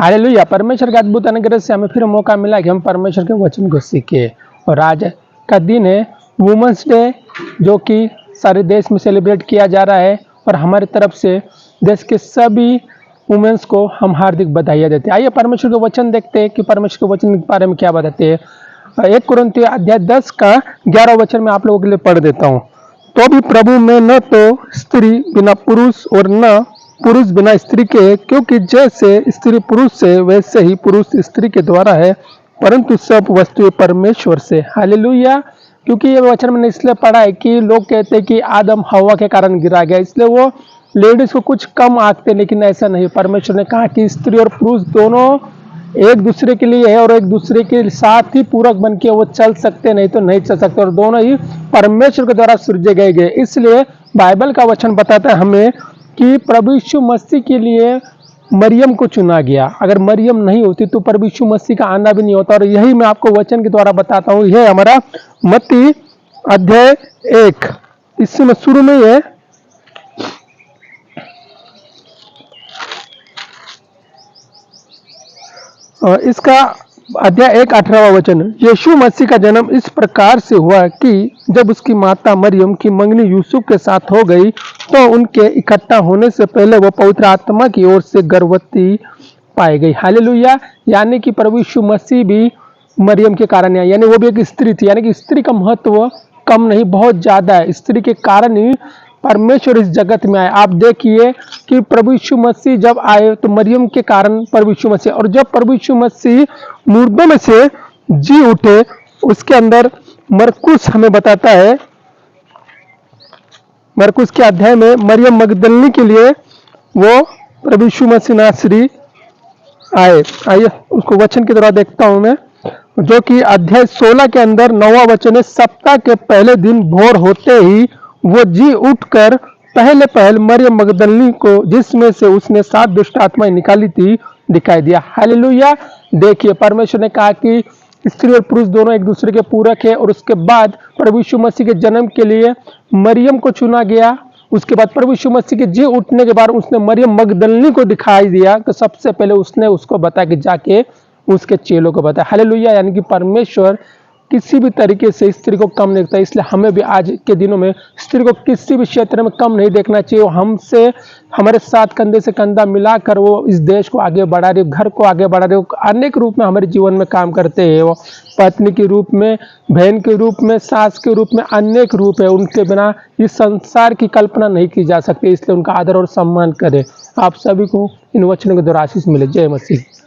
Hallelujah. परमेश्वर के अद्भुत अनुग्रह से हमें फिर मौका मिला कि हम परमेश्वर के वचन को सीखें। और आज का दिन है वुमेंस डे, जो कि सारे देश में सेलिब्रेट किया जा रहा है। और हमारी तरफ से देश के सभी वुमेन्स को हम हार्दिक बधाइयाँ देते हैं। आइए परमेश्वर के वचन देखते हैं कि परमेश्वर के वचन के बारे में क्या बताते हैं। 1 कुरिन्थियों अध्याय 10 का 11 वचन में आप लोगों के लिए पढ़ देता हूँ। तो भी प्रभु में न तो स्त्री बिना पुरुष और न पुरुष बिना स्त्री के, क्योंकि जैसे स्त्री पुरुष से वैसे ही पुरुष स्त्री के द्वारा है, परंतु सब वस्तुएं परमेश्वर से। हालेलुया। क्योंकि ये वचन मैंने इसलिए पढ़ा है कि लोग कहते हैं कि आदम हवा के कारण गिरा गया, इसलिए वो लेडीज को कुछ कम आंकते, लेकिन ऐसा नहीं। परमेश्वर ने कहा कि स्त्री और पुरुष दोनों एक दूसरे के लिए है और एक दूसरे के साथ ही पूरक बन के वो चल सकते, नहीं तो नहीं चल सकते, और दोनों ही परमेश्वर के द्वारा सृजे गए। इसलिए बाइबल का वचन बताता है हमें कि प्रभु यीशु मसीह के लिए मरियम को चुना गया। अगर मरियम नहीं होती तो प्रभु यीशु मसीह का आना भी नहीं होता। और यही मैं आपको वचन के द्वारा बताता हूँ। यह हमारा मत्ती अध्याय 1, इसमें शुरू में है इसका अध्याय 1 18वां वचन। यीशु मसीह का जन्म इस प्रकार से हुआ कि जब उसकी माता मरियम की मंगनी यूसुफ के साथ हो गई, तो उनके इकट्ठा होने से पहले वह पवित्र आत्मा की ओर से गर्भवती पाई गई। हालेलुया। यानी कि प्रभु यीशु मसीह भी मरियम के कारण आए, यानी वो भी एक स्त्री थी। यानी कि स्त्री का महत्व कम नहीं, बहुत ज्यादा है। स्त्री के कारण ही परमेश्वर इस जगत में आए। आप देखिए कि प्रभु यीशु मसीह जब आए तो मरियम के कारण प्रभु यीशु मसीह, और जब प्रभु यीशु मसीह मुर्दों में से जी उठे, उसके अंदर मरकुस हमें बताता है, मरकुस के अध्याय में मरियम मगदलिनी के लिए वो प्रभु यीशु मसीह नासरी आए। आइए उसको वचन की तरह देखता हूं मैं, जो कि अध्याय 16 के अंदर 9वां वचन है। सप्ताह के पहले दिन भोर होते ही वो जी उठकर पहल मरियम मगदलिनी को, जिसमें से उसने 7 दुष्ट आत्माएं निकाली थी, दिखाई दिया। हालेलुया। देखिए परमेश्वर ने कहा कि स्त्री और पुरुष दोनों एक दूसरे के पूरक है। और उसके बाद प्रभु यीशु मसीह के जन्म के लिए मरियम को चुना गया। उसके बाद प्रभु यीशु मसीह के जी उठने के बाद उसने मरियम मगदलिनी को दिखाई दिया। तो सबसे पहले उसने उसको बताया कि जाके उसके चेलों को बताया। हालेलुया। यानी कि परमेश्वर किसी भी तरीके से स्त्री को कम नहीं देखता। इसलिए हमें भी आज के दिनों में स्त्री को किसी भी क्षेत्र में कम नहीं देखना चाहिए। हमसे हमारे साथ कंधे से कंधा मिलाकर वो इस देश को आगे बढ़ा रहे, घर को आगे बढ़ा रहे, अनेक रूप में हमारे जीवन में काम करते हैं। वो पत्नी के रूप में, बहन के रूप में, सास के रूप में, अनेक रूप है। उनके बिना इस संसार की कल्पना नहीं की जा सकती। इसलिए उनका आदर और सम्मान करें। आप सभी को इन वचनों के द्वारा आशीष मिले। जय मसीह।